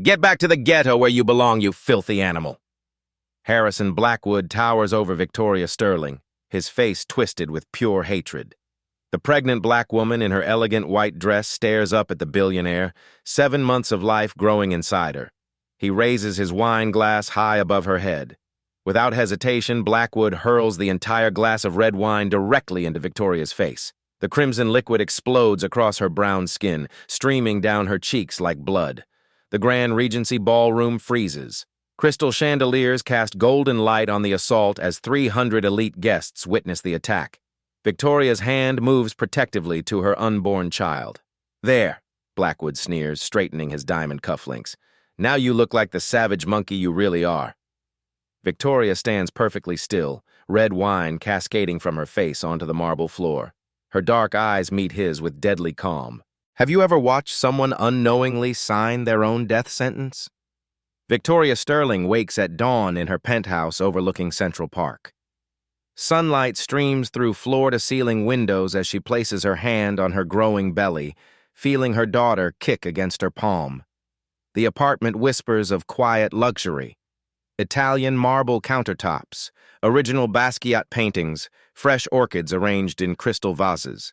Get back to the ghetto where you belong, you filthy animal. Harrison Blackwood towers over Victoria Sterling, his face twisted with pure hatred. The pregnant black woman in her elegant white dress stares up at the billionaire, 7 months of life growing inside her. He raises his wine glass high above her head. Without hesitation, Blackwood hurls the entire glass of red wine directly into Victoria's face. The crimson liquid explodes across her brown skin, streaming down her cheeks like blood. The Grand Regency ballroom freezes. Crystal chandeliers cast golden light on the assault as 300 elite guests witness the attack. Victoria's hand moves protectively to her unborn child. "There," Blackwood sneers, straightening his diamond cufflinks. "Now you look like the savage monkey you really are." Victoria stands perfectly still, red wine cascading from her face onto the marble floor. Her dark eyes meet his with deadly calm. Have you ever watched someone unknowingly sign their own death sentence? Victoria Sterling wakes at dawn in her penthouse overlooking Central Park. Sunlight streams through floor-to-ceiling windows as she places her hand on her growing belly, feeling her daughter kick against her palm. The apartment whispers of quiet luxury. Italian marble countertops, original Basquiat paintings, fresh orchids arranged in crystal vases.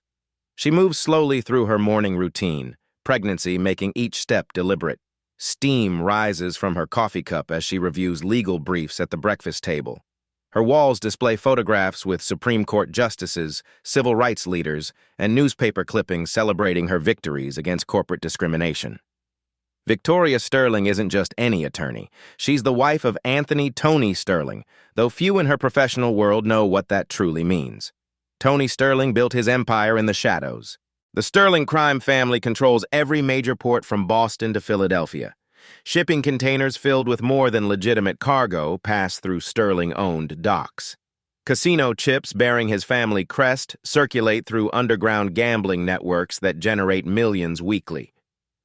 She moves slowly through her morning routine, pregnancy making each step deliberate. Steam rises from her coffee cup as she reviews legal briefs at the breakfast table. Her walls display photographs with Supreme Court justices, civil rights leaders, and newspaper clippings celebrating her victories against corporate discrimination. Victoria Sterling isn't just any attorney. She's the wife of Anthony "Tony" Sterling, though few in her professional world know what that truly means. Tony Sterling built his empire in the shadows. The Sterling crime family controls every major port from Boston to Philadelphia. Shipping containers filled with more than legitimate cargo pass through Sterling-owned docks. Casino chips bearing his family crest circulate through underground gambling networks that generate millions weekly.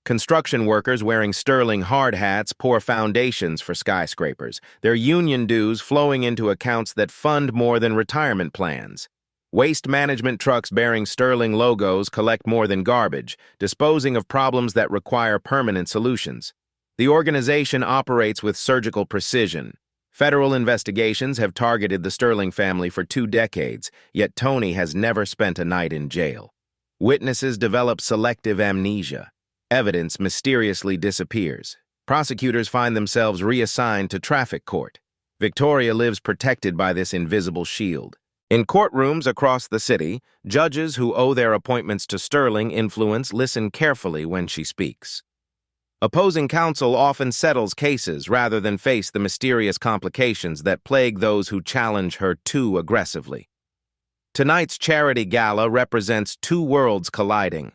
Construction workers wearing Sterling hard hats pour foundations for skyscrapers, their union dues flowing into accounts that fund more than retirement plans. Waste management trucks bearing Sterling logos collect more than garbage, disposing of problems that require permanent solutions. The organization operates with surgical precision. Federal investigations have targeted the Sterling family for 2 decades, yet Tony has never spent a night in jail. Witnesses develop selective amnesia. Evidence mysteriously disappears. Prosecutors find themselves reassigned to traffic court. Victoria lives protected by this invisible shield. In courtrooms across the city, judges who owe their appointments to Sterling influence listen carefully when she speaks. Opposing counsel often settles cases rather than face the mysterious complications that plague those who challenge her too aggressively. Tonight's charity gala represents 2 worlds colliding.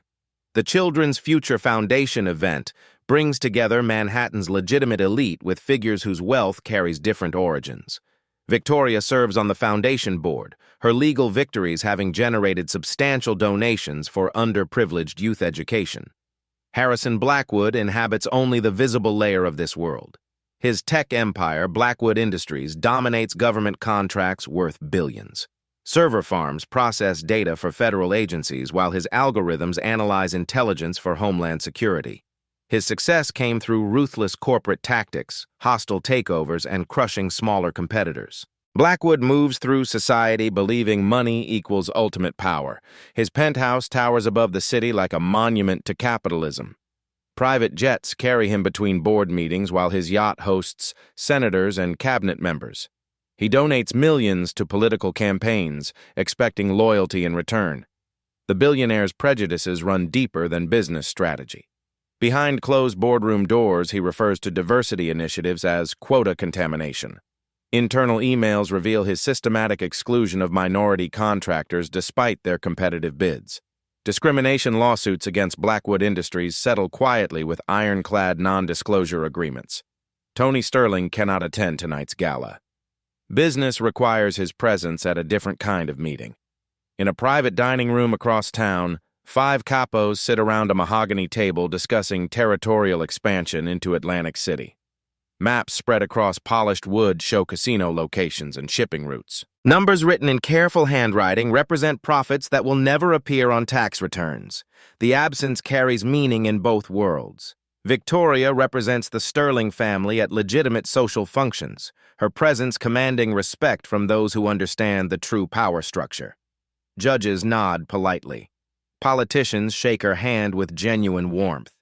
The Children's Future Foundation event brings together Manhattan's legitimate elite with figures whose wealth carries different origins. Victoria serves on the foundation board, her legal victories having generated substantial donations for underprivileged youth education. Harrison Blackwood inhabits only the visible layer of this world. His tech empire, Blackwood Industries, dominates government contracts worth billions. Server farms process data for federal agencies while his algorithms analyze intelligence for homeland security. His success came through ruthless corporate tactics, hostile takeovers, and crushing smaller competitors. Blackwood moves through society believing money equals ultimate power. His penthouse towers above the city like a monument to capitalism. Private jets carry him between board meetings while his yacht hosts senators and cabinet members. He donates millions to political campaigns, expecting loyalty in return. The billionaire's prejudices run deeper than business strategy. Behind closed boardroom doors, he refers to diversity initiatives as quota contamination. Internal emails reveal his systematic exclusion of minority contractors despite their competitive bids. Discrimination lawsuits against Blackwood Industries settle quietly with ironclad non-disclosure agreements. Tony Sterling cannot attend tonight's gala. Business requires his presence at a different kind of meeting. In a private dining room across town, 5 capos sit around a mahogany table discussing territorial expansion into Atlantic City. Maps spread across polished wood show casino locations and shipping routes. Numbers written in careful handwriting represent profits that will never appear on tax returns. The absence carries meaning in both worlds. Victoria represents the Sterling family at legitimate social functions, her presence commanding respect from those who understand the true power structure. Judges nod politely. Politicians shake her hand with genuine warmth.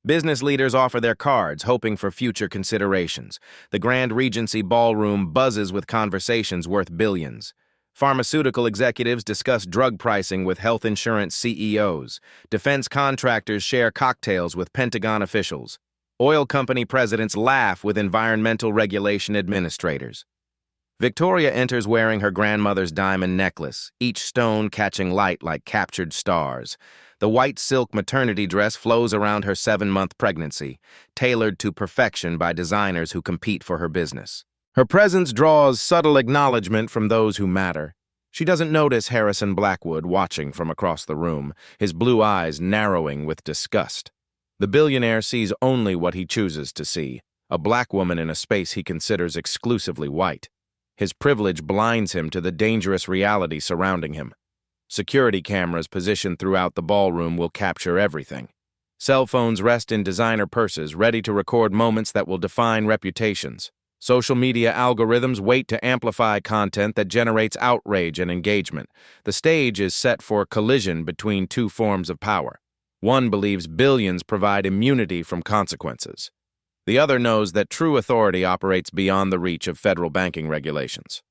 Business leaders offer their cards, hoping for future considerations. The Grand Regency ballroom buzzes with conversations worth billions. Pharmaceutical executives discuss drug pricing with health insurance CEOs. Defense contractors share cocktails with Pentagon officials. Oil company presidents laugh with environmental regulation administrators. Victoria enters wearing her grandmother's diamond necklace, each stone catching light like captured stars. The white silk maternity dress flows around her 7-month pregnancy, tailored to perfection by designers who compete for her business. Her presence draws subtle acknowledgement from those who matter. She doesn't notice Harrison Blackwood watching from across the room, his blue eyes narrowing with disgust. The billionaire sees only what he chooses to see, a black woman in a space he considers exclusively white. His privilege blinds him to the dangerous reality surrounding him. Security cameras positioned throughout the ballroom will capture everything. Cell phones rest in designer purses, ready to record moments that will define reputations. Social media algorithms wait to amplify content that generates outrage and engagement. The stage is set for a collision between two forms of power. One believes billions provide immunity from consequences. The other knows that true authority operates beyond the reach of federal banking regulations.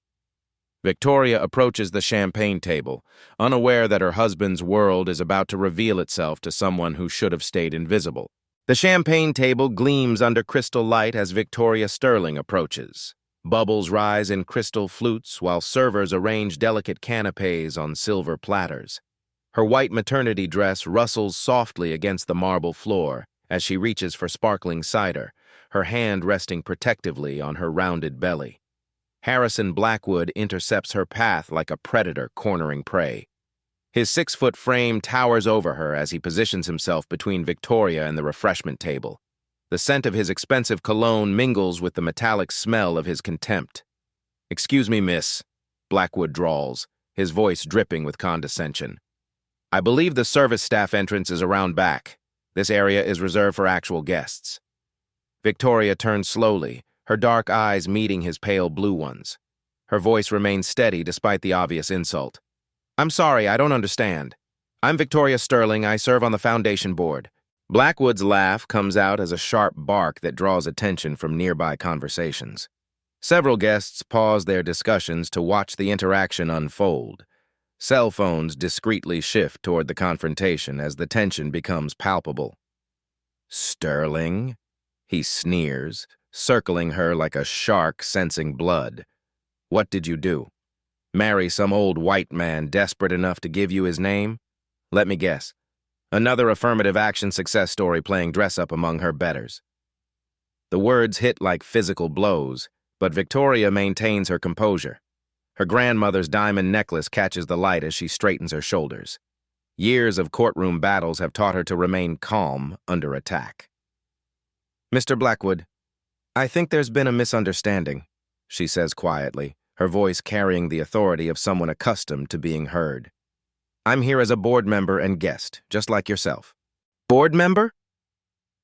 Victoria approaches the champagne table, unaware that her husband's world is about to reveal itself to someone who should have stayed invisible. The champagne table gleams under crystal light as Victoria Sterling approaches. Bubbles rise in crystal flutes while servers arrange delicate canapes on silver platters. Her white maternity dress rustles softly against the marble floor as she reaches for sparkling cider, her hand resting protectively on her rounded belly. Harrison Blackwood intercepts her path like a predator cornering prey. His 6-foot frame towers over her as he positions himself between Victoria and the refreshment table. The scent of his expensive cologne mingles with the metallic smell of his contempt. "Excuse me, miss," Blackwood drawls, his voice dripping with condescension. "I believe the service staff entrance is around back. This area is reserved for actual guests." Victoria turns slowly, her dark eyes meeting his pale blue ones. Her voice remains steady despite the obvious insult. "I'm sorry, I don't understand. I'm Victoria Sterling. I serve on the foundation board." Blackwood's laugh comes out as a sharp bark that draws attention from nearby conversations. Several guests pause their discussions to watch the interaction unfold. Cell phones discreetly shift toward the confrontation as the tension becomes palpable. "Sterling?" he sneers, circling her like a shark sensing blood. "What did you do? Marry some old white man desperate enough to give you his name? Let me guess. Another affirmative action success story playing dress-up among her betters." The words hit like physical blows, but Victoria maintains her composure. Her grandmother's diamond necklace catches the light as she straightens her shoulders. Years of courtroom battles have taught her to remain calm under attack. "Mr. Blackwood, I think there's been a misunderstanding," she says quietly, her voice carrying the authority of someone accustomed to being heard. "I'm here as a board member and guest, just like yourself." "Board member?"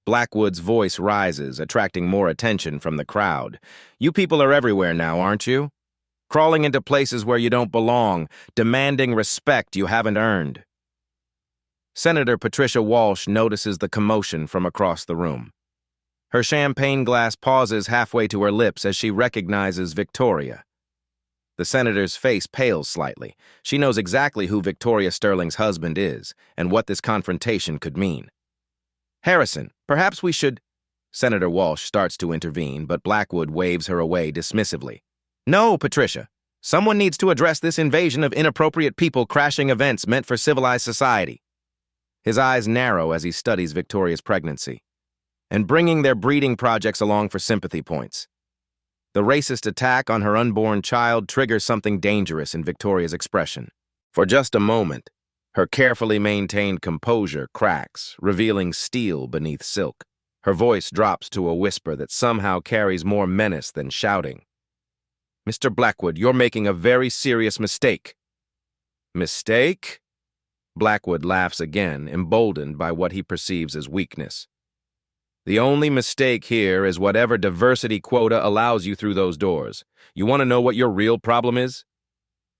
Blackwood's voice rises, attracting more attention from the crowd. "You people are everywhere now, aren't you? Crawling into places where you don't belong, demanding respect you haven't earned." Senator Patricia Walsh notices the commotion from across the room. Her champagne glass pauses halfway to her lips as she recognizes Victoria. The senator's face pales slightly. She knows exactly who Victoria Sterling's husband is and what this confrontation could mean. "Harrison, perhaps we should—" Senator Walsh starts to intervene, but Blackwood waves her away dismissively. "No, Patricia. Someone needs to address this invasion of inappropriate people crashing events meant for civilized society." His eyes narrow as he studies Victoria's pregnancy. "And bringing their breeding projects along for sympathy points." The racist attack on her unborn child triggers something dangerous in Victoria's expression. For just a moment, her carefully maintained composure cracks, revealing steel beneath silk. Her voice drops to a whisper that somehow carries more menace than shouting. "Mr. Blackwood, you're making a very serious mistake." "Mistake?" Blackwood laughs again, emboldened by what he perceives as weakness. The only mistake here is whatever diversity quota allows you through those doors. You want to know what your real problem is?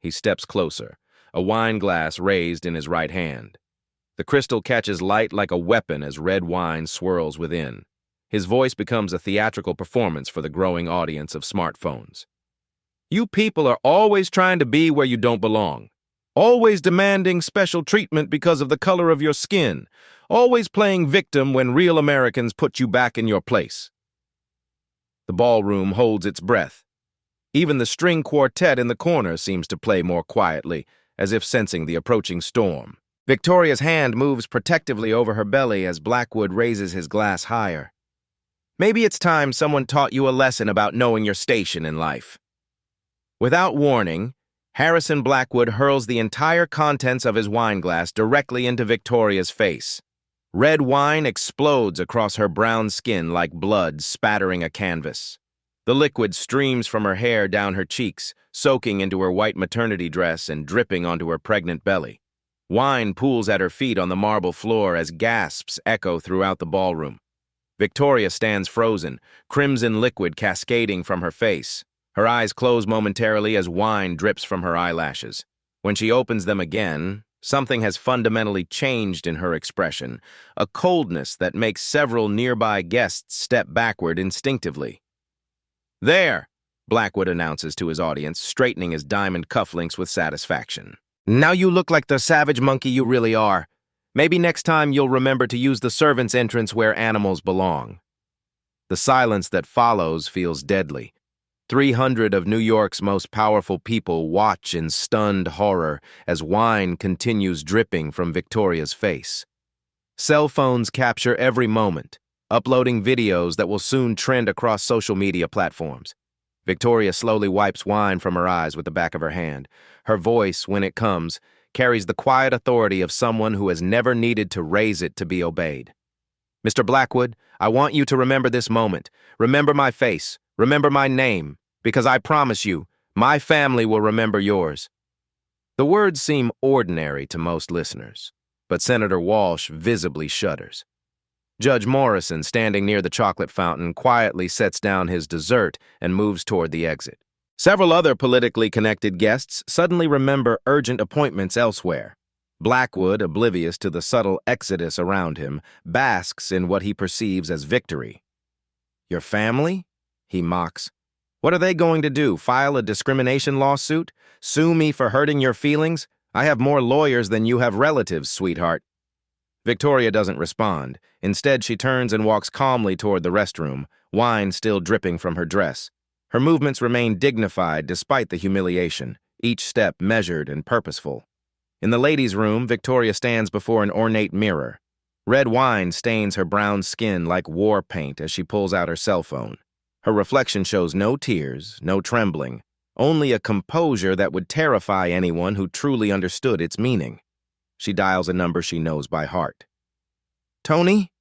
He steps closer, a wine glass raised in his right hand. The crystal catches light like a weapon as red wine swirls within. His voice becomes a theatrical performance for the growing audience of smartphones. You people are always trying to be where you don't belong. Always demanding special treatment because of the color of your skin. Always playing victim when real Americans put you back in your place. The ballroom holds its breath. Even the string quartet in the corner seems to play more quietly, as if sensing the approaching storm. Victoria's hand moves protectively over her belly as Blackwood raises his glass higher. Maybe it's time someone taught you a lesson about knowing your station in life. Without warning, Harrison Blackwood hurls the entire contents of his wine glass directly into Victoria's face. Red wine explodes across her brown skin like blood spattering a canvas. The liquid streams from her hair down her cheeks, soaking into her white maternity dress and dripping onto her pregnant belly. Wine pools at her feet on the marble floor as gasps echo throughout the ballroom. Victoria stands frozen, crimson liquid cascading from her face. Her eyes close momentarily as wine drips from her eyelashes. When she opens them again, something has fundamentally changed in her expression, a coldness that makes several nearby guests step backward instinctively. "There," Blackwood announces to his audience, straightening his diamond cufflinks with satisfaction. "Now you look like the savage monkey you really are. Maybe next time you'll remember to use the servants' entrance where animals belong." The silence that follows feels deadly. 300 of New York's most powerful people watch in stunned horror as wine continues dripping from Victoria's face. Cell phones capture every moment, uploading videos that will soon trend across social media platforms. Victoria slowly wipes wine from her eyes with the back of her hand. Her voice, when it comes, carries the quiet authority of someone who has never needed to raise it to be obeyed. "Mr. Blackwood, I want you to remember this moment. Remember my face. Remember my name. Because I promise you, my family will remember yours." The words seem ordinary to most listeners, but Senator Walsh visibly shudders. Judge Morrison, standing near the chocolate fountain, quietly sets down his dessert and moves toward the exit. Several other politically connected guests suddenly remember urgent appointments elsewhere. Blackwood, oblivious to the subtle exodus around him, basks in what he perceives as victory. "Your family?" he mocks. "What are they going to do, file a discrimination lawsuit? Sue me for hurting your feelings? I have more lawyers than you have relatives, sweetheart." Victoria doesn't respond. Instead, she turns and walks calmly toward the restroom, wine still dripping from her dress. Her movements remain dignified despite the humiliation, each step measured and purposeful. In the ladies' room, Victoria stands before an ornate mirror. Red wine stains her brown skin like war paint as she pulls out her cell phone. Her reflection shows no tears, no trembling, only a composure that would terrify anyone who truly understood its meaning. She dials a number she knows by heart. "Tony?"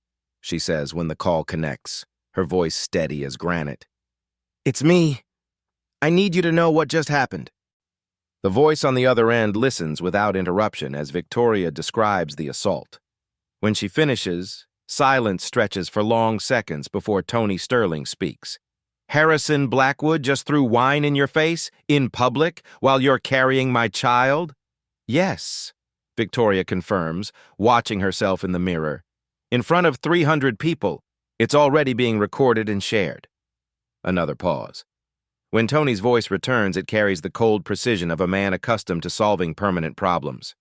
she says when the call connects, her voice steady as granite. "It's me. I need you to know what just happened." The voice on the other end listens without interruption as Victoria describes the assault. When she finishes, silence stretches for long seconds before Tony Sterling speaks. "Harrison Blackwood just threw wine in your face, in public, while you're carrying my child?" "Yes," Victoria confirms, watching herself in the mirror. "In front of 300 people. It's already being recorded and shared." Another pause. When Tony's voice returns, it carries the cold precision of a man accustomed to solving permanent problems.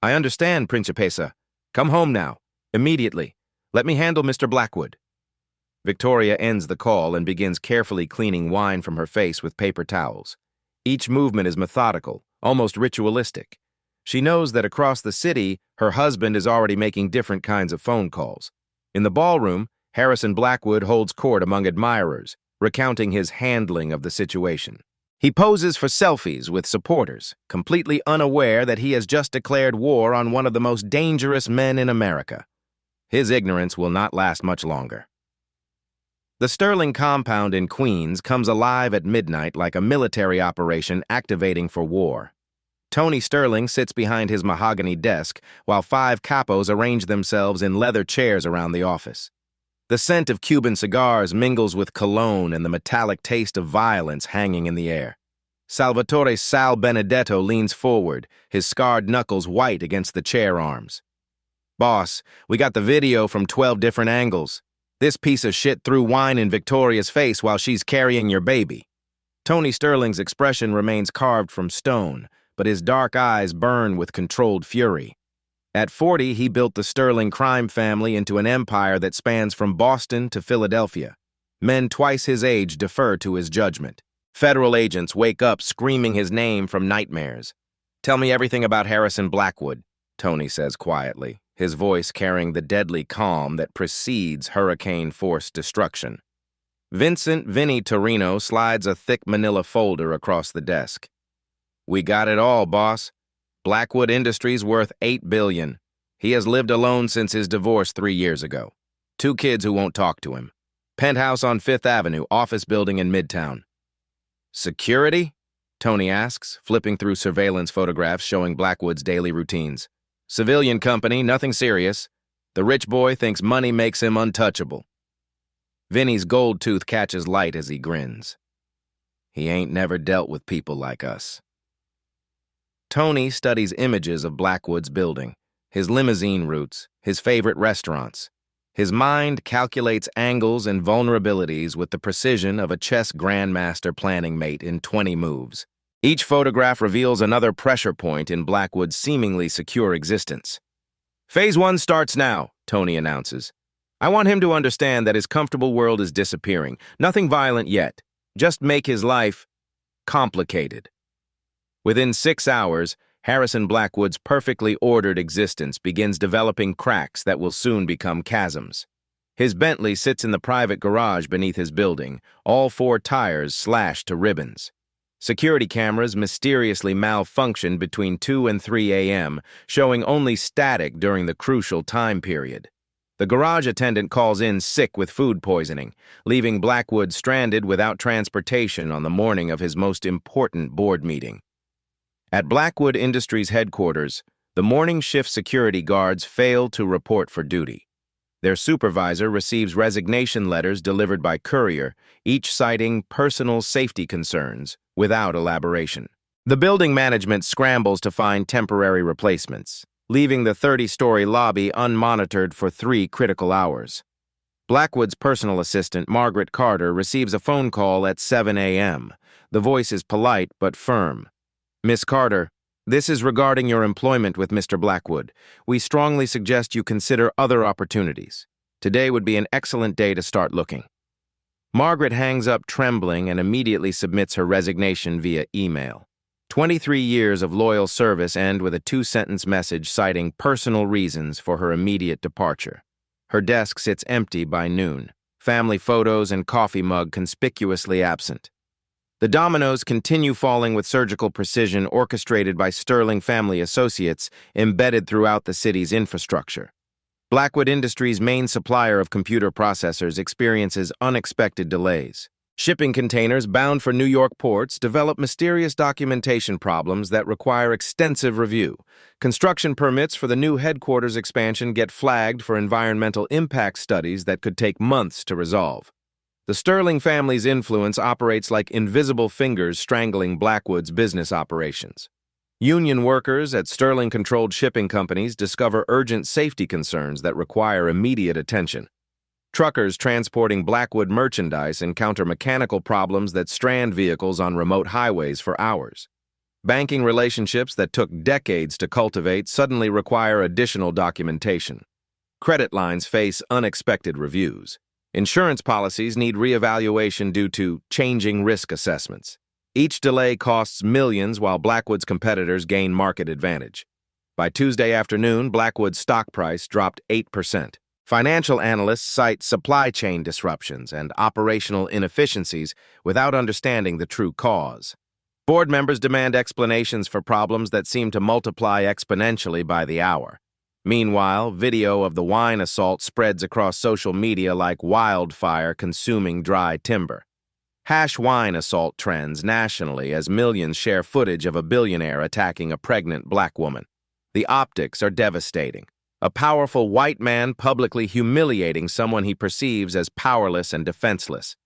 "I understand, Principessa. Come home now. Immediately. Let me handle Mr. Blackwood." Victoria ends the call and begins carefully cleaning wine from her face with paper towels. Each movement is methodical, almost ritualistic. She knows that across the city, her husband is already making different kinds of phone calls. In the ballroom, Harrison Blackwood holds court among admirers, recounting his handling of the situation. He poses for selfies with supporters, completely unaware that he has just declared war on one of the most dangerous men in America. His ignorance will not last much longer. The Sterling compound in Queens comes alive at midnight like a military operation activating for war. Tony Sterling sits behind his mahogany desk while 5 capos arrange themselves in leather chairs around the office. The scent of Cuban cigars mingles with cologne and the metallic taste of violence hanging in the air. Salvatore Sal Benedetto leans forward, his scarred knuckles white against the chair arms. "Boss, we got the video from 12 different angles. This piece of shit threw wine in Victoria's face while she's carrying your baby." Tony Sterling's expression remains carved from stone, but his dark eyes burn with controlled fury. At 40, he built the Sterling crime family into an empire that spans from Boston to Philadelphia. Men twice his age defer to his judgment. Federal agents wake up screaming his name from nightmares. "Tell me everything about Harrison Blackwood," Tony says quietly, his voice carrying the deadly calm that precedes hurricane-force destruction. Vincent Vinny Torino slides a thick manila folder across the desk. "We got it all, boss. Blackwood Industries worth $8 billion. He has lived alone since his divorce 3 years ago. 2 kids who won't talk to him. Penthouse on 5th Avenue, office building in Midtown." "Security?" Tony asks, flipping through surveillance photographs showing Blackwood's daily routines. "Civilian company, nothing serious. The rich boy thinks money makes him untouchable." Vinny's gold tooth catches light as he grins. "He ain't never dealt with people like us." Tony studies images of Blackwood's building, his limousine routes, his favorite restaurants. His mind calculates angles and vulnerabilities with the precision of a chess grandmaster planning mate in 20 moves. Each photograph reveals another pressure point in Blackwood's seemingly secure existence. "Phase 1 starts now," Tony announces. "I want him to understand that his comfortable world is disappearing. Nothing violent yet. Just make his life complicated." Within 6 hours, Harrison Blackwood's perfectly ordered existence begins developing cracks that will soon become chasms. His Bentley sits in the private garage beneath his building, all 4 tires slashed to ribbons. Security cameras mysteriously malfunction between 2 and 3 a.m., showing only static during the crucial time period. The garage attendant calls in sick with food poisoning, leaving Blackwood stranded without transportation on the morning of his most important board meeting. At Blackwood Industries headquarters, the morning shift security guards fail to report for duty. Their supervisor receives resignation letters delivered by courier, each citing personal safety concerns, without elaboration. The building management scrambles to find temporary replacements, leaving the 30-story lobby unmonitored for 3 critical hours. Blackwood's personal assistant, Margaret Carter, receives a phone call at 7 a.m. The voice is polite but firm. "Miss Carter, this is regarding your employment with Mr. Blackwood. We strongly suggest you consider other opportunities. Today would be an excellent day to start looking." Margaret hangs up trembling and immediately submits her resignation via email. 23 years of loyal service end with a 2-sentence message citing personal reasons for her immediate departure. Her desk sits empty by noon, family photos and coffee mug conspicuously absent. The dominoes continue falling with surgical precision orchestrated by Sterling family associates embedded throughout the city's infrastructure. Blackwood Industries' main supplier of computer processors experiences unexpected delays. Shipping containers bound for New York ports develop mysterious documentation problems that require extensive review. Construction permits for the new headquarters expansion get flagged for environmental impact studies that could take months to resolve. The Sterling family's influence operates like invisible fingers strangling Blackwood's business operations. Union workers at Sterling-controlled shipping companies discover urgent safety concerns that require immediate attention. Truckers transporting Blackwood merchandise encounter mechanical problems that strand vehicles on remote highways for hours. Banking relationships that took decades to cultivate suddenly require additional documentation. Credit lines face unexpected reviews. Insurance policies need reevaluation due to changing risk assessments. Each delay costs millions while Blackwood's competitors gain market advantage. By Tuesday afternoon, Blackwood's stock price dropped 8%. Financial analysts cite supply chain disruptions and operational inefficiencies without understanding the true cause. Board members demand explanations for problems that seem to multiply exponentially by the hour. Meanwhile, video of the wine assault spreads across social media like wildfire consuming dry timber. Wine assault trends nationally as millions share footage of a billionaire attacking a pregnant black woman. The optics are devastating. A powerful white man publicly humiliating someone he perceives as powerless and defenseless.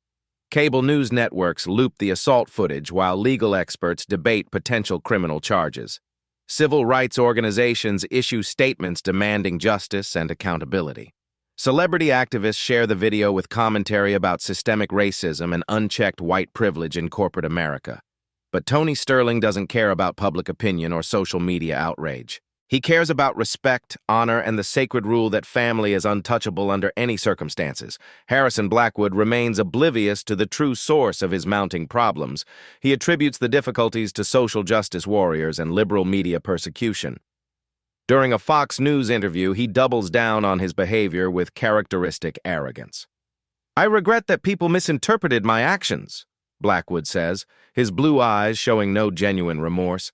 Cable news networks loop the assault footage while legal experts debate potential criminal charges. Civil rights organizations issue statements demanding justice and accountability. Celebrity activists share the video with commentary about systemic racism and unchecked white privilege in corporate America. But Tony Sterling doesn't care about public opinion or social media outrage. He cares about respect, honor, and the sacred rule that family is untouchable under any circumstances. Harrison Blackwood remains oblivious to the true source of his mounting problems. He attributes the difficulties to social justice warriors and liberal media persecution. During a Fox News interview, he doubles down on his behavior with characteristic arrogance. "I regret that people misinterpreted my actions," Blackwood says, his blue eyes showing no genuine remorse.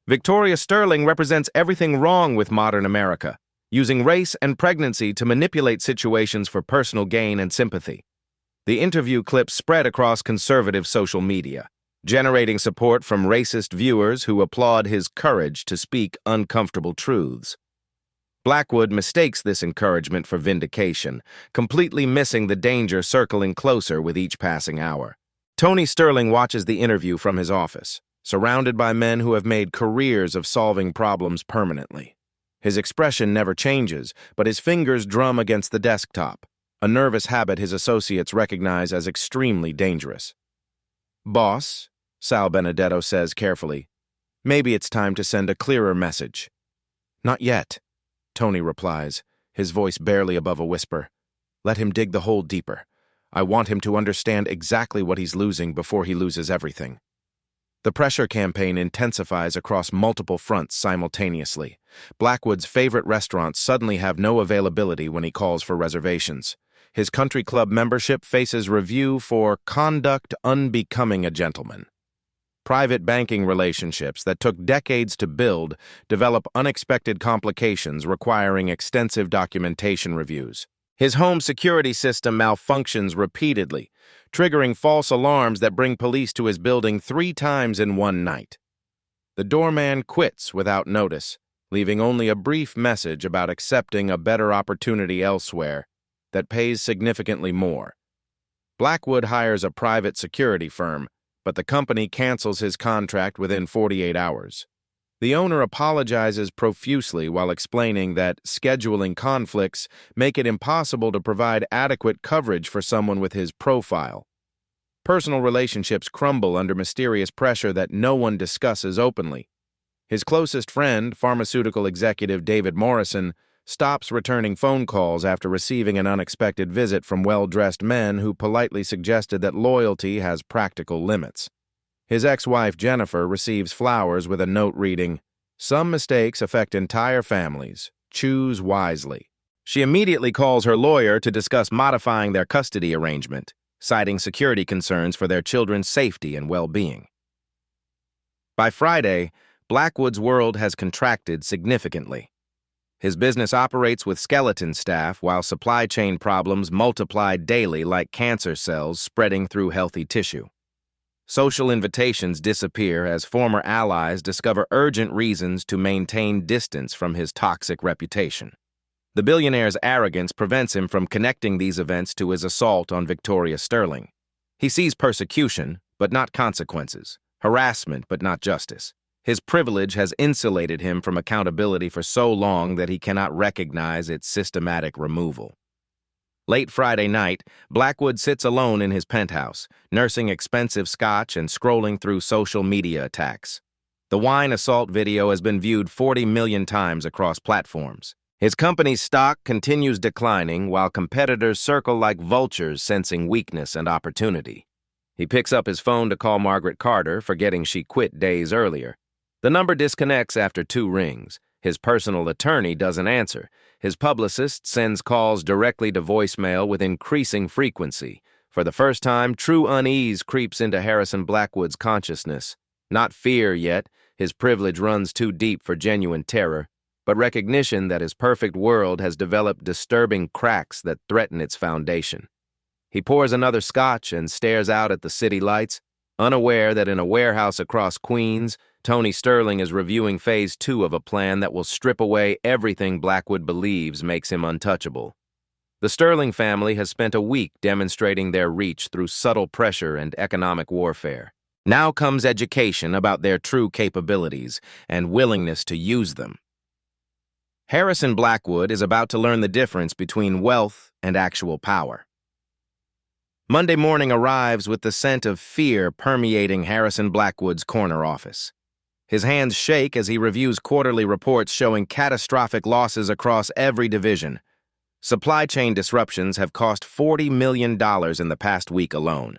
Victoria Sterling represents everything wrong with modern America, using race and pregnancy to manipulate situations for personal gain and sympathy. The interview clips spread across conservative social media, generating support from racist viewers who applaud his courage to speak uncomfortable truths. Blackwood mistakes this encouragement for vindication, completely missing the danger circling closer with each passing hour. Tony Sterling watches the interview from his office, surrounded by men who have made careers of solving problems permanently. His expression never changes, but his fingers drum against the desktop, a nervous habit his associates recognize as extremely dangerous. "Boss," Sal Benedetto says carefully, "maybe it's time to send a clearer message." "Not yet," Tony replies, his voice barely above a whisper. "Let him dig the hole deeper. I want him to understand exactly what he's losing before he loses everything." The pressure campaign intensifies across multiple fronts simultaneously. Blackwood's favorite restaurants suddenly have no availability when he calls for reservations. His country club membership faces review for conduct unbecoming a gentleman. Private banking relationships that took decades to build develop unexpected complications requiring extensive documentation reviews. His home security system malfunctions repeatedly, triggering false alarms that bring police to his building 3 times in one night. The doorman quits without notice, leaving only a brief message about accepting a better opportunity elsewhere that pays significantly more. Blackwood hires a private security firm, but the company cancels his contract within 48 hours. The owner apologizes profusely while explaining that scheduling conflicts make it impossible to provide adequate coverage for someone with his profile. Personal relationships crumble under mysterious pressure that no one discusses openly. His closest friend, pharmaceutical executive David Morrison, stops returning phone calls after receiving an unexpected visit from well-dressed men who politely suggested that loyalty has practical limits. His ex-wife Jennifer receives flowers with a note reading, "Some mistakes affect entire families. Choose wisely." She immediately calls her lawyer to discuss modifying their custody arrangement, citing security concerns for their children's safety and well-being. By Friday, Blackwood's world has contracted significantly. His business operates with skeleton staff while supply chain problems multiply daily like cancer cells spreading through healthy tissue. Social invitations disappear as former allies discover urgent reasons to maintain distance from his toxic reputation. The billionaire's arrogance prevents him from connecting these events to his assault on Victoria Sterling. He sees persecution, but not consequences, harassment, but not justice. His privilege has insulated him from accountability for so long that he cannot recognize its systematic removal. Late Friday night, Blackwood sits alone in his penthouse, nursing expensive scotch and scrolling through social media attacks. The wine assault video has been viewed 40 million times across platforms. His company's stock continues declining while competitors circle like vultures sensing weakness and opportunity. He picks up his phone to call Margaret Carter, forgetting she quit days earlier. The number disconnects after 2 rings. His personal attorney doesn't answer. His publicist sends calls directly to voicemail with increasing frequency. For the first time, true unease creeps into Harrison Blackwood's consciousness. Not fear yet, his privilege runs too deep for genuine terror, but recognition that his perfect world has developed disturbing cracks that threaten its foundation. He pours another scotch and stares out at the city lights, Unaware that in a warehouse across Queens, Tony Sterling is reviewing Phase 2 of a plan that will strip away everything Blackwood believes makes him untouchable. The Sterling family has spent a week demonstrating their reach through subtle pressure and economic warfare. Now comes education about their true capabilities and willingness to use them. Harrison Blackwood is about to learn the difference between wealth and actual power. Monday morning arrives with the scent of fear permeating Harrison Blackwood's corner office. His hands shake as he reviews quarterly reports showing catastrophic losses across every division. Supply chain disruptions have cost $40 million in the past week alone.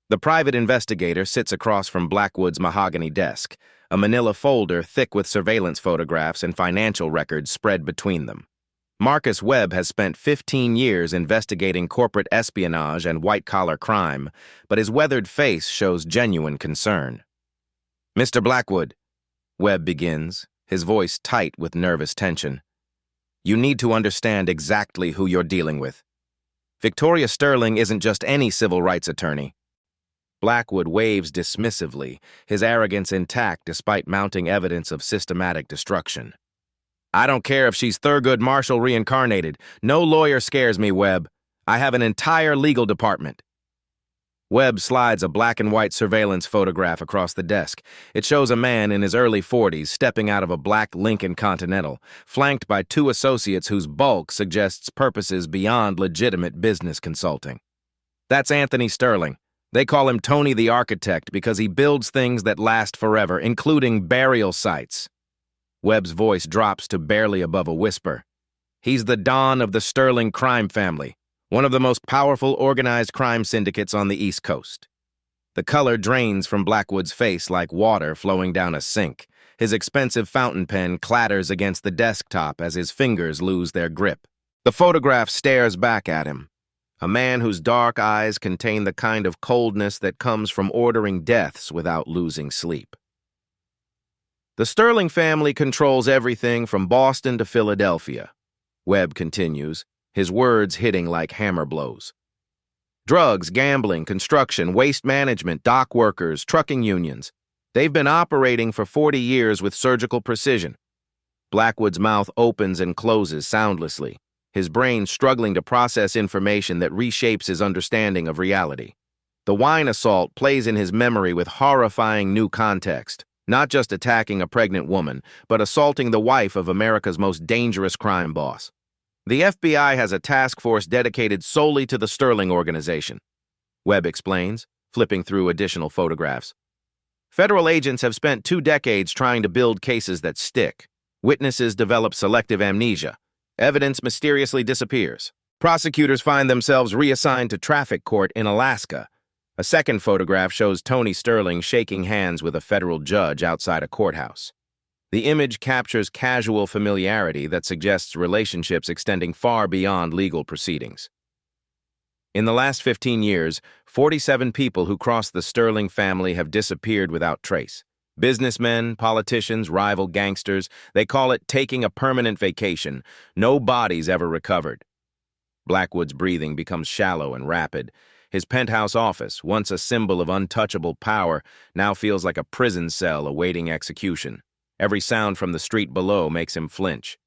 The private investigator sits across from Blackwood's mahogany desk, a manila folder thick with surveillance photographs and financial records spread between them. Marcus Webb has spent 15 years investigating corporate espionage and white-collar crime, but his weathered face shows genuine concern. "Mr. Blackwood," Webb begins, his voice tight with nervous tension. "You need to understand exactly who you're dealing with. Victoria Sterling isn't just any civil rights attorney." Blackwood waves dismissively, his arrogance intact despite mounting evidence of systematic destruction. "I don't care if she's Thurgood Marshall reincarnated. No lawyer scares me, Webb. I have an entire legal department." Webb slides a black and white surveillance photograph across the desk. It shows a man in his early 40s stepping out of a black Lincoln Continental, flanked by two associates whose bulk suggests purposes beyond legitimate business consulting. That's Anthony Sterling. They call him Tony the Architect because he builds things that last forever, including burial sites. Webb's voice drops to barely above a whisper. He's the Don of the Sterling crime family, one of the most powerful organized crime syndicates on the East Coast. The color drains from Blackwood's face like water flowing down a sink. His expensive fountain pen clatters against the desktop as his fingers lose their grip. The photograph stares back at him. A man whose dark eyes contain the kind of coldness that comes from ordering deaths without losing sleep. The Sterling family controls everything from Boston to Philadelphia, Webb continues, his words hitting like hammer blows. Drugs, gambling, construction, waste management, dock workers, trucking unions. They've been operating for 40 years with surgical precision. Blackwood's mouth opens and closes soundlessly, his brain struggling to process information that reshapes his understanding of reality. The wine assault plays in his memory with horrifying new context, not just attacking a pregnant woman, but assaulting the wife of America's most dangerous crime boss. The FBI has a task force dedicated solely to the Sterling organization, Webb explains, flipping through additional photographs. Federal agents have spent 2 decades trying to build cases that stick. Witnesses develop selective amnesia. Evidence mysteriously disappears. Prosecutors find themselves reassigned to traffic court in Alaska. A second photograph shows Tony Sterling shaking hands with a federal judge outside a courthouse. The image captures casual familiarity that suggests relationships extending far beyond legal proceedings. In the last 15 years, 47 people who crossed the Sterling family have disappeared without trace. Businessmen, politicians, rival gangsters, they call it taking a permanent vacation. No bodies ever recovered. Blackwood's breathing becomes shallow and rapid. His penthouse office, once a symbol of untouchable power, now feels like a prison cell awaiting execution. Every sound from the street below makes him flinch.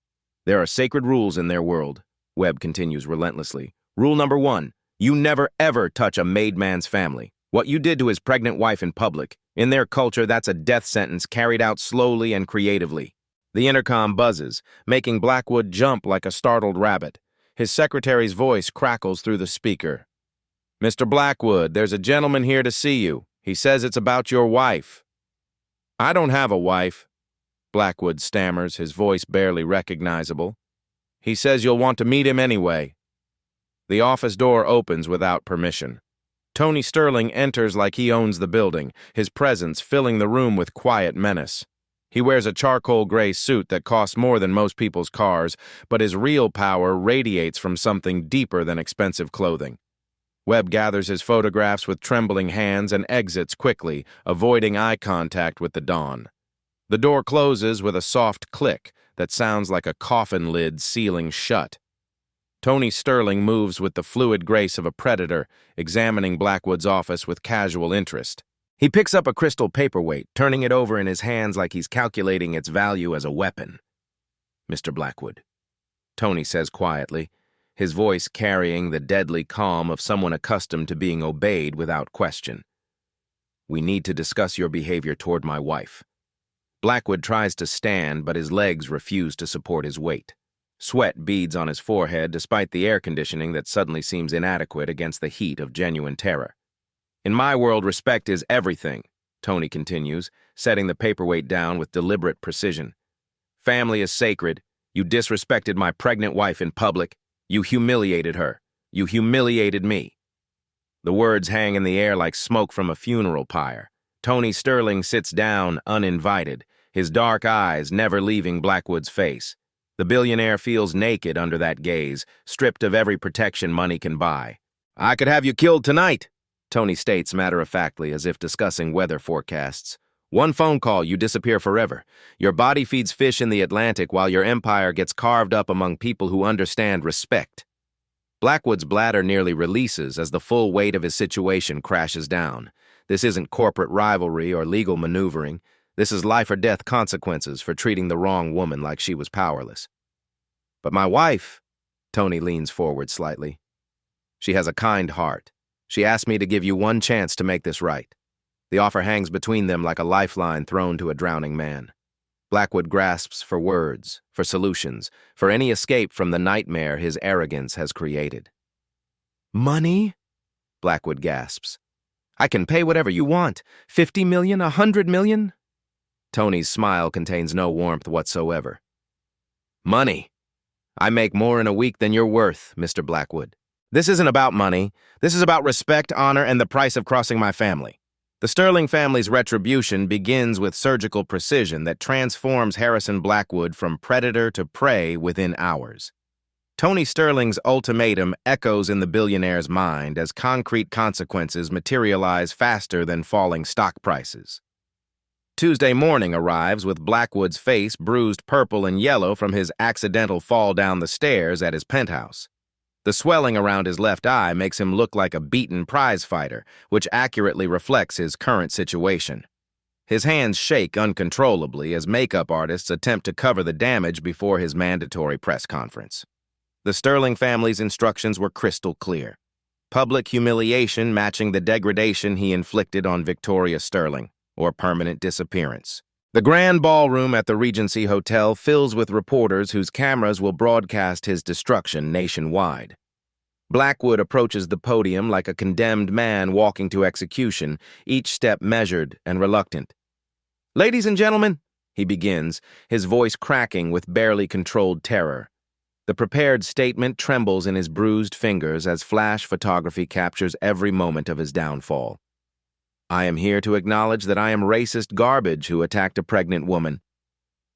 There are sacred rules in their world, Webb continues relentlessly. Rule number 1, you never ever touch a made man's family. What you did to his pregnant wife in public, in their culture, that's a death sentence carried out slowly and creatively. The intercom buzzes, making Blackwood jump like a startled rabbit. His secretary's voice crackles through the speaker. "Mr. Blackwood, there's a gentleman here to see you. He says it's about your wife." "I don't have a wife," Blackwood stammers, his voice barely recognizable. "He says you'll want to meet him anyway." The office door opens without permission. Tony Sterling enters like he owns the building, his presence filling the room with quiet menace. He wears a charcoal gray suit that costs more than most people's cars, but his real power radiates from something deeper than expensive clothing. Webb gathers his photographs with trembling hands and exits quickly, avoiding eye contact with the Don. The door closes with a soft click that sounds like a coffin lid sealing shut. Tony Sterling moves with the fluid grace of a predator, examining Blackwood's office with casual interest. He picks up a crystal paperweight, turning it over in his hands like he's calculating its value as a weapon. "Mr. Blackwood," Tony says quietly, his voice carrying the deadly calm of someone accustomed to being obeyed without question. "We need to discuss your behavior toward my wife." Blackwood tries to stand, but his legs refuse to support his weight. Sweat beads on his forehead despite the air conditioning that suddenly seems inadequate against the heat of genuine terror. "In my world, respect is everything," Tony continues, setting the paperweight down with deliberate precision. "Family is sacred. You disrespected my pregnant wife in public. You humiliated her. You humiliated me." The words hang in the air like smoke from a funeral pyre. Tony Sterling sits down uninvited, his dark eyes never leaving Blackwood's face. The billionaire feels naked under that gaze, stripped of every protection money can buy. "I could have you killed tonight," Tony states matter-of-factly as if discussing weather forecasts. "One phone call, you disappear forever. Your body feeds fish in the Atlantic while your empire gets carved up among people who understand respect." Blackwood's bladder nearly releases as the full weight of his situation crashes down. This isn't corporate rivalry or legal maneuvering. This is life-or-death consequences for treating the wrong woman like she was powerless. "But my wife," Tony leans forward slightly. "She has a kind heart. She asked me to give you one chance to make this right." The offer hangs between them like a lifeline thrown to a drowning man. Blackwood grasps for words, for solutions, for any escape from the nightmare his arrogance has created. "Money?" Blackwood gasps. "I can pay whatever you want. 50 million, 100 million? Tony's smile contains no warmth whatsoever. "Money. I make more in a week than you're worth, Mr. Blackwood. This isn't about money. This is about respect, honor, and the price of crossing my family." The Sterling family's retribution begins with surgical precision that transforms Harrison Blackwood from predator to prey within hours. Tony Sterling's ultimatum echoes in the billionaire's mind as concrete consequences materialize faster than falling stock prices. Tuesday morning arrives with Blackwood's face bruised purple and yellow from his accidental fall down the stairs at his penthouse. The swelling around his left eye makes him look like a beaten prize fighter, which accurately reflects his current situation. His hands shake uncontrollably as makeup artists attempt to cover the damage before his mandatory press conference. The Sterling family's instructions were crystal clear. Public humiliation matching the degradation he inflicted on Victoria Sterling, or permanent disappearance. The grand ballroom at the Regency Hotel fills with reporters whose cameras will broadcast his destruction nationwide. Blackwood approaches the podium like a condemned man walking to execution, each step measured and reluctant. "Ladies and gentlemen," he begins, his voice cracking with barely controlled terror. The prepared statement trembles in his bruised fingers as flash photography captures every moment of his downfall. "I am here to acknowledge that I am racist garbage who attacked a pregnant woman."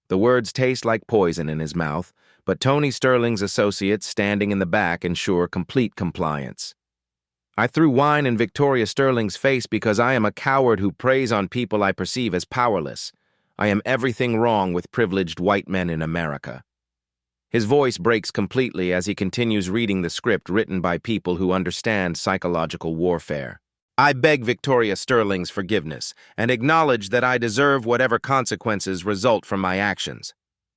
The words taste like poison in his mouth, but Tony Sterling's associates standing in the back ensure complete compliance. "I threw wine in Victoria Sterling's face because I am a coward who preys on people I perceive as powerless. I am everything wrong with privileged white men in America." His voice breaks completely as he continues reading the script written by people who understand psychological warfare. "I beg Victoria Sterling's forgiveness and acknowledge that I deserve whatever consequences result from my actions."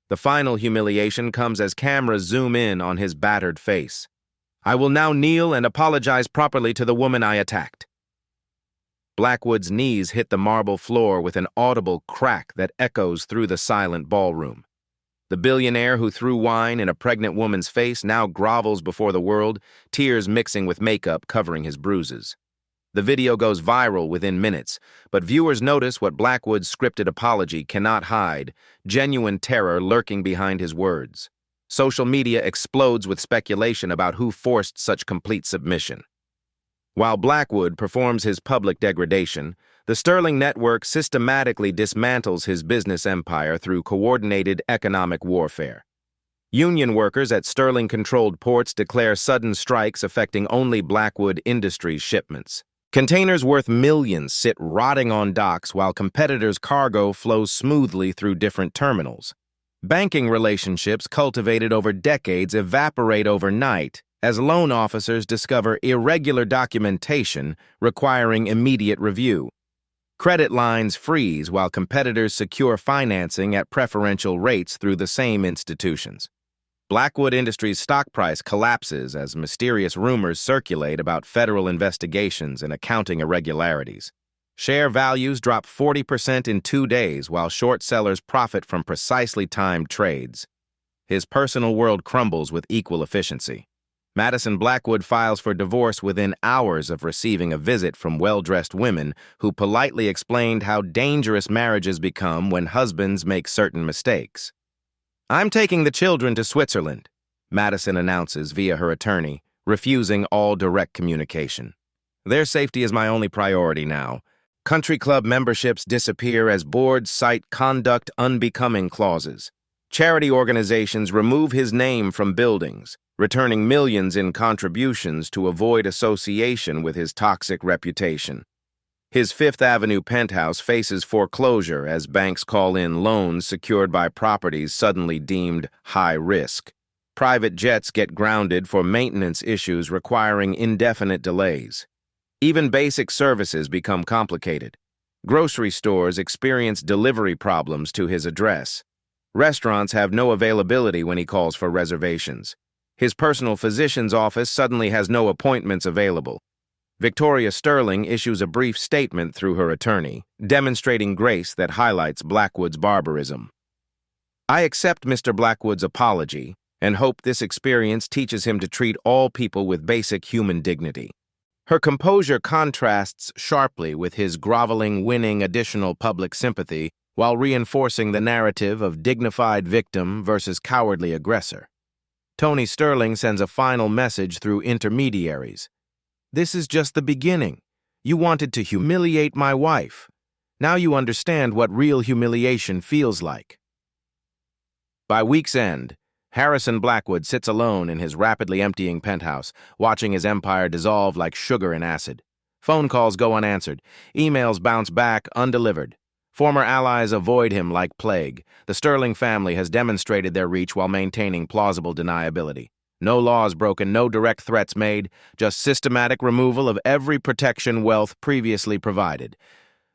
The final humiliation comes as cameras zoom in on his battered face. "I will now kneel and apologize properly to the woman I attacked." Blackwood's knees hit the marble floor with an audible crack that echoes through the silent ballroom. The billionaire who threw wine in a pregnant woman's face now grovels before the world, tears mixing with makeup covering his bruises. The video goes viral within minutes, but viewers notice what Blackwood's scripted apology cannot hide, genuine terror lurking behind his words. Social media explodes with speculation about who forced such complete submission. While Blackwood performs his public degradation, the Sterling network systematically dismantles his business empire through coordinated economic warfare. Union workers at Sterling-controlled ports declare sudden strikes affecting only Blackwood Industries shipments. Containers worth millions sit rotting on docks while competitors' cargo flows smoothly through different terminals. Banking relationships cultivated over decades evaporate overnight as loan officers discover irregular documentation requiring immediate review. Credit lines freeze while competitors secure financing at preferential rates through the same institutions. Blackwood Industries' stock price collapses as mysterious rumors circulate about federal investigations and accounting irregularities. Share values drop 40% in 2 days while short sellers profit from precisely timed trades. His personal world crumbles with equal efficiency. Madison Blackwood files for divorce within hours of receiving a visit from well-dressed women who politely explained how dangerous marriages become when husbands make certain mistakes. "I'm taking the children to Switzerland," Madison announces via her attorney, refusing all direct communication. "Their safety is my only priority now." Country club memberships disappear as boards cite conduct unbecoming clauses. Charity organizations remove his name from buildings, returning millions in contributions to avoid association with his toxic reputation. His Fifth Avenue penthouse faces foreclosure as banks call in loans secured by properties suddenly deemed high risk. Private jets get grounded for maintenance issues requiring indefinite delays. Even basic services become complicated. Grocery stores experience delivery problems to his address. Restaurants have no availability when he calls for reservations. His personal physician's office suddenly has no appointments available. Victoria Sterling issues a brief statement through her attorney, demonstrating grace that highlights Blackwood's barbarism. "I accept Mr. Blackwood's apology and hope this experience teaches him to treat all people with basic human dignity." Her composure contrasts sharply with his groveling, winning additional public sympathy while reinforcing the narrative of dignified victim versus cowardly aggressor. Tony Sterling sends a final message through intermediaries. "This is just the beginning. You wanted to humiliate my wife. Now you understand what real humiliation feels like." By week's end, Harrison Blackwood sits alone in his rapidly emptying penthouse, watching his empire dissolve like sugar in acid. Phone calls go unanswered. Emails bounce back undelivered. Former allies avoid him like plague. The Sterling family has demonstrated their reach while maintaining plausible deniability. No laws broken, no direct threats made, just systematic removal of every protection wealth previously provided.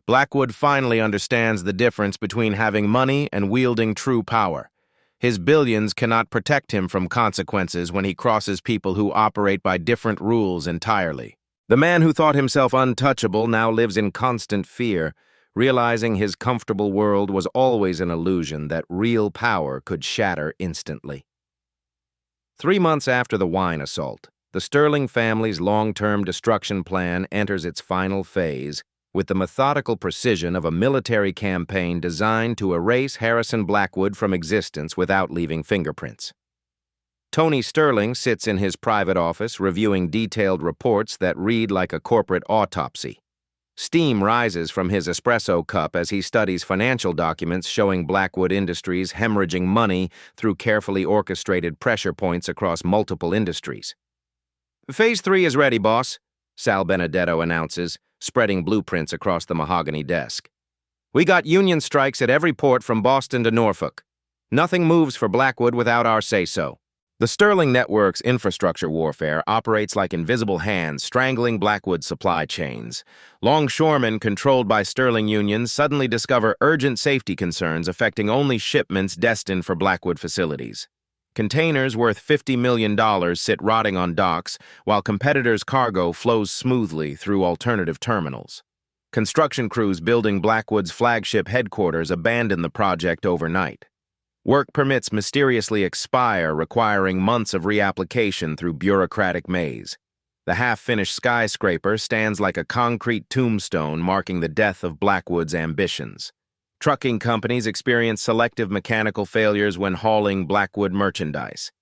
Blackwood finally understands the difference between having money and wielding true power. His billions cannot protect him from consequences when he crosses people who operate by different rules entirely. The man who thought himself untouchable now lives in constant fear, realizing his comfortable world was always an illusion that real power could shatter instantly. 3 months after the wine assault, the Sterling family's long-term destruction plan enters its final phase with the methodical precision of a military campaign designed to erase Harrison Blackwood from existence without leaving fingerprints. Tony Sterling sits in his private office reviewing detailed reports that read like a corporate autopsy. Steam rises from his espresso cup as he studies financial documents showing Blackwood Industries hemorrhaging money through carefully orchestrated pressure points across multiple industries. "Phase 3 is ready, boss," Sal Benedetto announces, spreading blueprints across the mahogany desk. "We got union strikes at every port from Boston to Norfolk. Nothing moves for Blackwood without our say-so." The Sterling network's infrastructure warfare operates like invisible hands strangling Blackwood's supply chains. Longshoremen controlled by Sterling unions suddenly discover urgent safety concerns affecting only shipments destined for Blackwood facilities. Containers worth $50 million sit rotting on docks, while competitors' cargo flows smoothly through alternative terminals. Construction crews building Blackwood's flagship headquarters abandon the project overnight. Work permits mysteriously expire, requiring months of reapplication through bureaucratic maze. The half-finished skyscraper stands like a concrete tombstone marking the death of Blackwood's ambitions. Trucking companies experience selective mechanical failures when hauling Blackwood merchandise.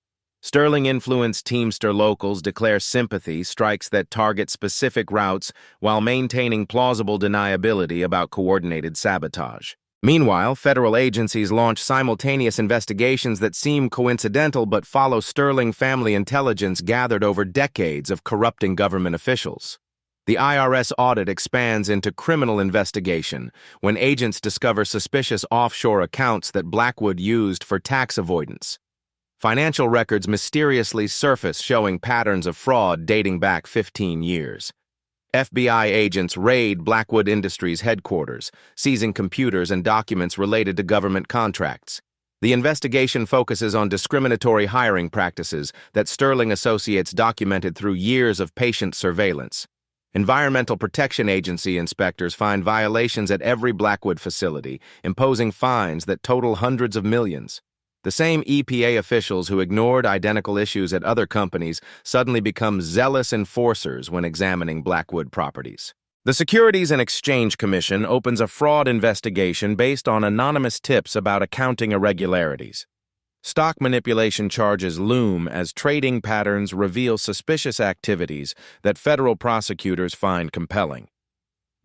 Sterling-influenced Teamster locals declare sympathy strikes that target specific routes while maintaining plausible deniability about coordinated sabotage. Meanwhile, federal agencies launch simultaneous investigations that seem coincidental but follow Sterling family intelligence gathered over decades of corrupting government officials. The IRS audit expands into criminal investigation when agents discover suspicious offshore accounts that Blackwood used for tax avoidance. Financial records mysteriously surface showing patterns of fraud dating back 15 years. FBI agents raid Blackwood Industries headquarters, seizing computers and documents related to government contracts. The investigation focuses on discriminatory hiring practices that Sterling Associates documented through years of patient surveillance. Environmental Protection Agency inspectors find violations at every Blackwood facility, imposing fines that total hundreds of millions. The same EPA officials who ignored identical issues at other companies suddenly become zealous enforcers when examining Blackwood properties. The Securities and Exchange Commission opens a fraud investigation based on anonymous tips about accounting irregularities. Stock manipulation charges loom as trading patterns reveal suspicious activities that federal prosecutors find compelling.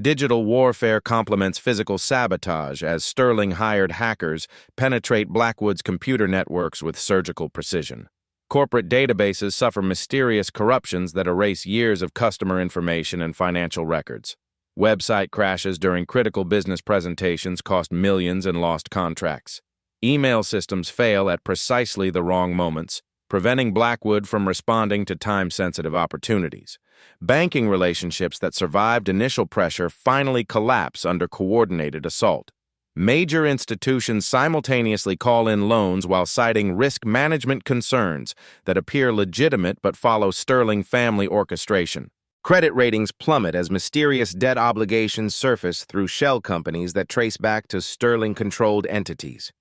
Digital warfare complements physical sabotage as Sterling hired hackers penetrate Blackwood's computer networks with surgical precision. Corporate databases suffer mysterious corruptions that erase years of customer information and financial records. Website crashes during critical business presentations cost millions in lost contracts. Email systems fail at precisely the wrong moments, preventing Blackwood from responding to time-sensitive opportunities. Banking relationships that survived initial pressure finally collapse under coordinated assault. Major institutions simultaneously call in loans while citing risk management concerns that appear legitimate but follow Sterling family orchestration. Credit ratings plummet as mysterious debt obligations surface through shell companies that trace back to Sterling-controlled entities.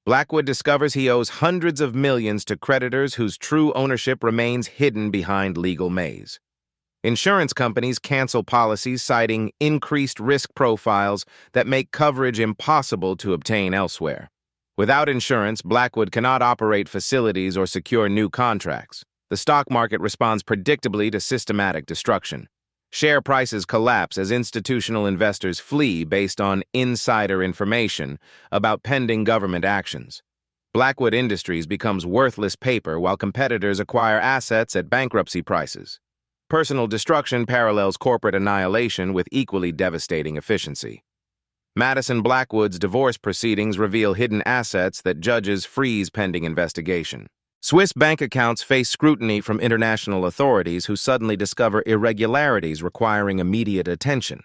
Blackwood discovers he owes hundreds of millions to creditors whose true ownership remains hidden behind legal maze. Insurance companies cancel policies citing increased risk profiles that make coverage impossible to obtain elsewhere. Without insurance, Blackwood cannot operate facilities or secure new contracts. The stock market responds predictably to systematic destruction. Share prices collapse as institutional investors flee based on insider information about pending government actions. Blackwood Industries becomes worthless paper while competitors acquire assets at bankruptcy prices. Personal destruction parallels corporate annihilation with equally devastating efficiency. Madison Blackwood's divorce proceedings reveal hidden assets that judges freeze pending investigation. Swiss bank accounts face scrutiny from international authorities who suddenly discover irregularities requiring immediate attention.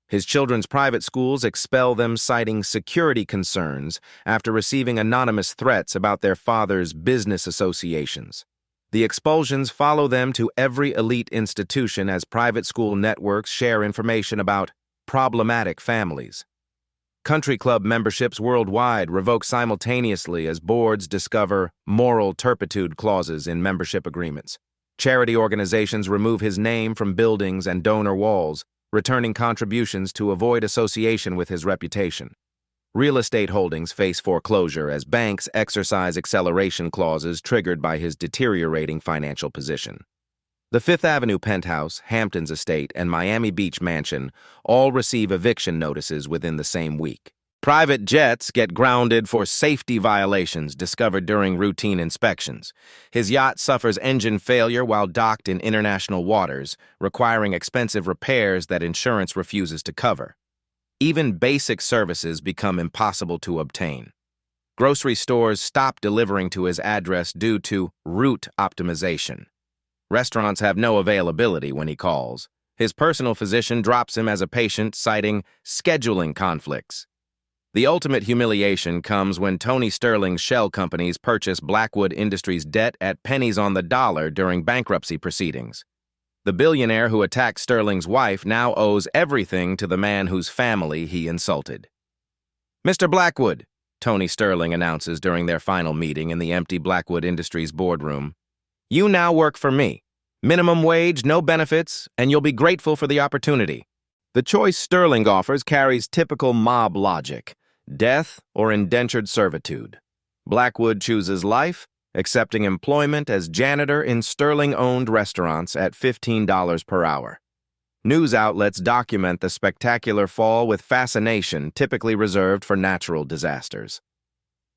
His children's private schools expel them citing security concerns after receiving anonymous threats about their father's business associations. The expulsions follow them to every elite institution as private school networks share information about problematic families. Country club memberships worldwide revoke simultaneously as boards discover moral turpitude clauses in membership agreements. Charity organizations remove his name from buildings and donor walls, returning contributions to avoid association with his reputation. Real estate holdings face foreclosure as banks exercise acceleration clauses triggered by his deteriorating financial position. The Fifth Avenue penthouse, Hamptons estate, and Miami Beach mansion all receive eviction notices within the same week. Private jets get grounded for safety violations discovered during routine inspections. His yacht suffers engine failure while docked in international waters, requiring expensive repairs that insurance refuses to cover. Even basic services become impossible to obtain. Grocery stores stop delivering to his address due to route optimization. Restaurants have no availability when he calls. His personal physician drops him as a patient, citing scheduling conflicts. The ultimate humiliation comes when Tony Sterling's shell companies purchase Blackwood Industries' debt at pennies on the dollar during bankruptcy proceedings. The billionaire who attacked Sterling's wife now owes everything to the man whose family he insulted. "Mr. Blackwood," Tony Sterling announces during their final meeting in the empty Blackwood Industries boardroom, "you now work for me. Minimum wage, no benefits, and you'll be grateful for the opportunity." The choice Sterling offers carries typical mob logic: death or indentured servitude. Blackwood chooses life, accepting employment as janitor in Sterling-owned restaurants at $15 per hour. News outlets document the spectacular fall with fascination typically reserved for natural disasters.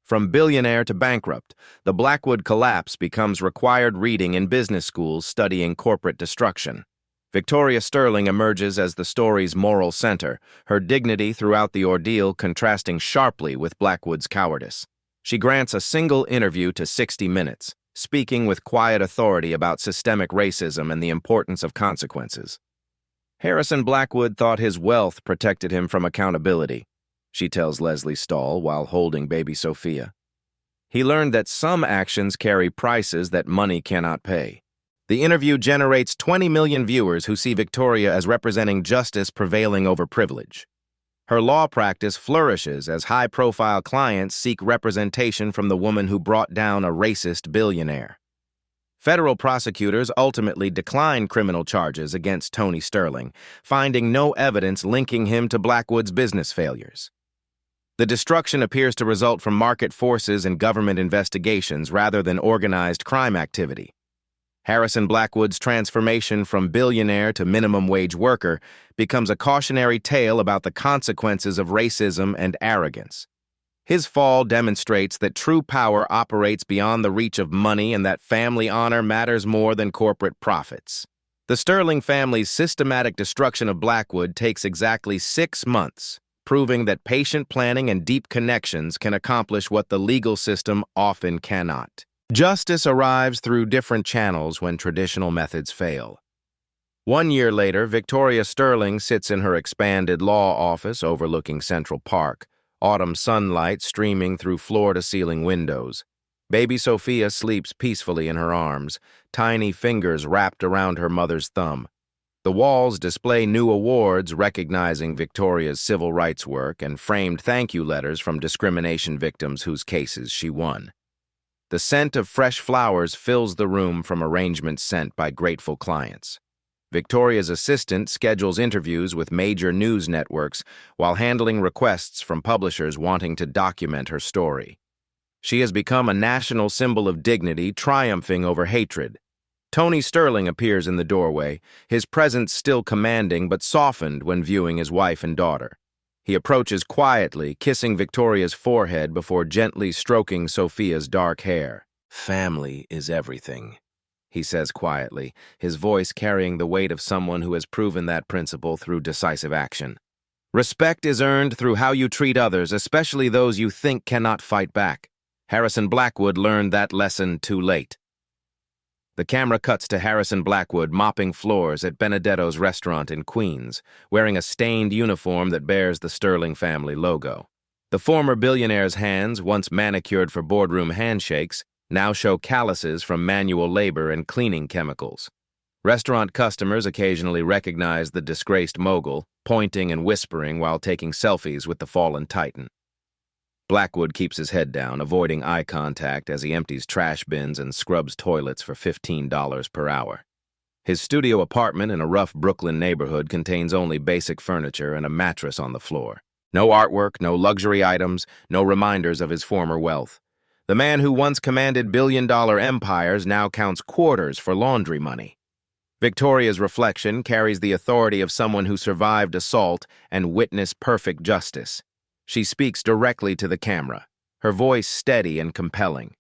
From billionaire to bankrupt, the Blackwood collapse becomes required reading in business schools studying corporate destruction. Victoria Sterling emerges as the story's moral center, her dignity throughout the ordeal contrasting sharply with Blackwood's cowardice. She grants a single interview to 60 Minutes, speaking with quiet authority about systemic racism and the importance of consequences. Harrison Blackwood thought his wealth protected him from accountability, she tells Leslie Stahl while holding baby Sophia. He learned that some actions carry prices that money cannot pay. The interview generates 20 million viewers who see Victoria as representing justice prevailing over privilege. Her law practice flourishes as high-profile clients seek representation from the woman who brought down a racist billionaire. Federal prosecutors ultimately declined criminal charges against Tony Sterling, finding no evidence linking him to Blackwood's business failures. The destruction appears to result from market forces and government investigations rather than organized crime activity. Harrison Blackwood's transformation from billionaire to minimum wage worker becomes a cautionary tale about the consequences of racism and arrogance. His fall demonstrates that true power operates beyond the reach of money and that family honor matters more than corporate profits. The Sterling family's systematic destruction of Blackwood takes exactly 6 months, proving that patient planning and deep connections can accomplish what the legal system often cannot. Justice arrives through different channels when traditional methods fail. 1 year later, Victoria Sterling sits in her expanded law office overlooking Central Park, autumn sunlight streaming through floor-to-ceiling windows. Baby Sophia sleeps peacefully in her arms, tiny fingers wrapped around her mother's thumb. The walls display new awards recognizing Victoria's civil rights work and framed thank-you letters from discrimination victims whose cases she won. The scent of fresh flowers fills the room from arrangements sent by grateful clients. Victoria's assistant schedules interviews with major news networks while handling requests from publishers wanting to document her story. She has become a national symbol of dignity, triumphing over hatred. Tony Sterling appears in the doorway, his presence still commanding but softened when viewing his wife and daughter. He approaches quietly, kissing Victoria's forehead before gently stroking Sophia's dark hair. "Family is everything," he says quietly, his voice carrying the weight of someone who has proven that principle through decisive action. "Respect is earned through how you treat others, especially those you think cannot fight back." Harrison Blackwood learned that lesson too late. The camera cuts to Harrison Blackwood mopping floors at Benedetto's restaurant in Queens, wearing a stained uniform that bears the Sterling family logo. The former billionaire's hands, once manicured for boardroom handshakes, now show calluses from manual labor and cleaning chemicals. Restaurant customers occasionally recognize the disgraced mogul, pointing and whispering while taking selfies with the fallen titan. Blackwood keeps his head down, avoiding eye contact as he empties trash bins and scrubs toilets for $15 per hour. His studio apartment in a rough Brooklyn neighborhood contains only basic furniture and a mattress on the floor. No artwork, no luxury items, no reminders of his former wealth. The man who once commanded billion-dollar empires now counts quarters for laundry money. Victoria's reflection carries the authority of someone who survived assault and witnessed perfect justice. She speaks directly to the camera, her voice steady and compelling.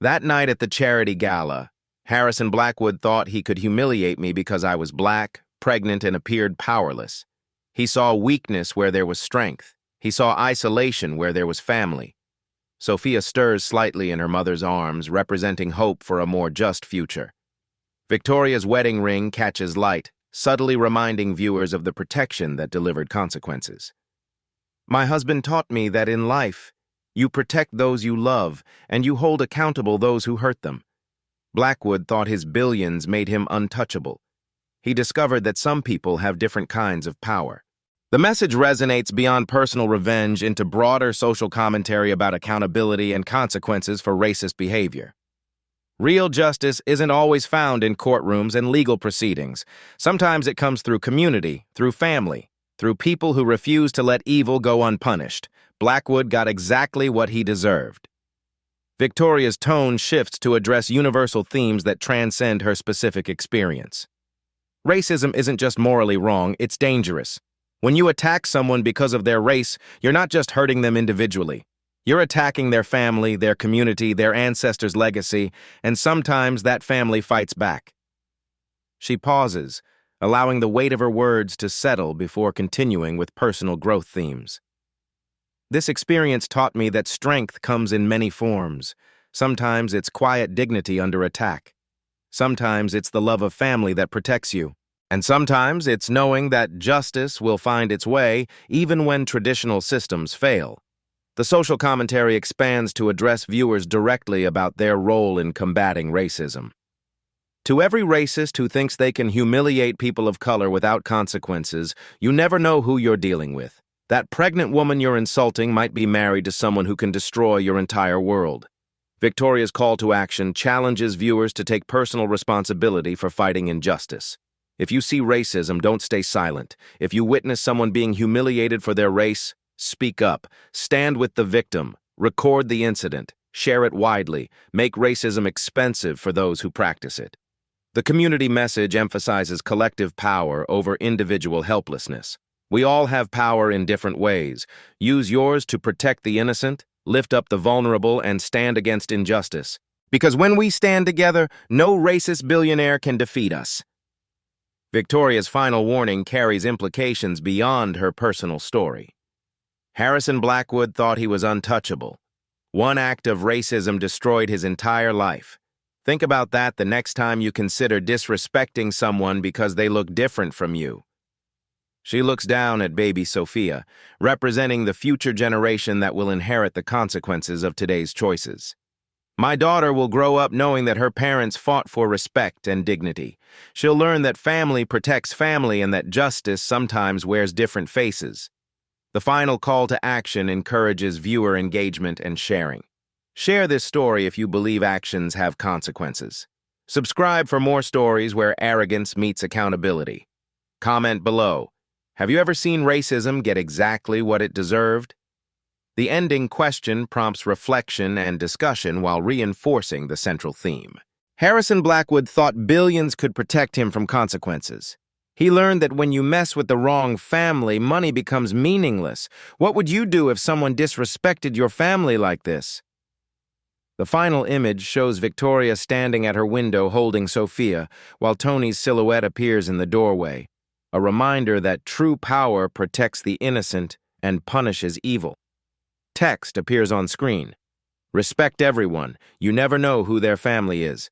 "That night at the charity gala, Harrison Blackwood thought he could humiliate me because I was black, pregnant, and appeared powerless. He saw weakness where there was strength. He saw isolation where there was family." Sophia stirs slightly in her mother's arms, representing hope for a more just future. Victoria's wedding ring catches light, subtly reminding viewers of the protection that delivered consequences. "My husband taught me that in life, you protect those you love, and you hold accountable those who hurt them." Blackwood thought his billions made him untouchable. He discovered that some people have different kinds of power. The message resonates beyond personal revenge into broader social commentary about accountability and consequences for racist behavior. Real justice isn't always found in courtrooms and legal proceedings. Sometimes it comes through community, through family, through people who refuse to let evil go unpunished. Blackwood got exactly what he deserved. Victoria's tone shifts to address universal themes that transcend her specific experience. Racism isn't just morally wrong, it's dangerous. When you attack someone because of their race, you're not just hurting them individually. You're attacking their family, their community, their ancestors' legacy, and sometimes that family fights back. She pauses, allowing the weight of her words to settle before continuing with personal growth themes. "This experience taught me that strength comes in many forms. Sometimes it's quiet dignity under attack. Sometimes it's the love of family that protects you. And sometimes it's knowing that justice will find its way even when traditional systems fail. The social commentary expands to address viewers directly about their role in combating racism. To every racist who thinks they can humiliate people of color without consequences, you never know who you're dealing with. That pregnant woman you're insulting might be married to someone who can destroy your entire world. Victoria's call to action challenges viewers to take personal responsibility for fighting injustice. If you see racism, don't stay silent. If you witness someone being humiliated for their race, speak up. Stand with the victim. Record the incident. Share it widely. Make racism expensive for those who practice it. The community message emphasizes collective power over individual helplessness. We all have power in different ways. Use yours to protect the innocent, lift up the vulnerable, and stand against injustice. Because when we stand together, no racist billionaire can defeat us. Victoria's final warning carries implications beyond her personal story. Harrison Blackwood thought he was untouchable. One act of racism destroyed his entire life. Think about that the next time you consider disrespecting someone because they look different from you. She looks down at baby Sophia, representing the future generation that will inherit the consequences of today's choices. My daughter will grow up knowing that her parents fought for respect and dignity. She'll learn that family protects family and that justice sometimes wears different faces. The final call to action encourages viewer engagement and sharing. Share this story if you believe actions have consequences. Subscribe for more stories where arrogance meets accountability. Comment below. Have you ever seen racism get exactly what it deserved? The ending question prompts reflection and discussion while reinforcing the central theme. Harrison Blackwood thought billions could protect him from consequences. He learned that when you mess with the wrong family, money becomes meaningless. What would you do if someone disrespected your family like this? The final image shows Victoria standing at her window holding Sophia, while Tony's silhouette appears in the doorway, a reminder that true power protects the innocent and punishes evil. Text appears on screen. Respect everyone. You never know who their family is.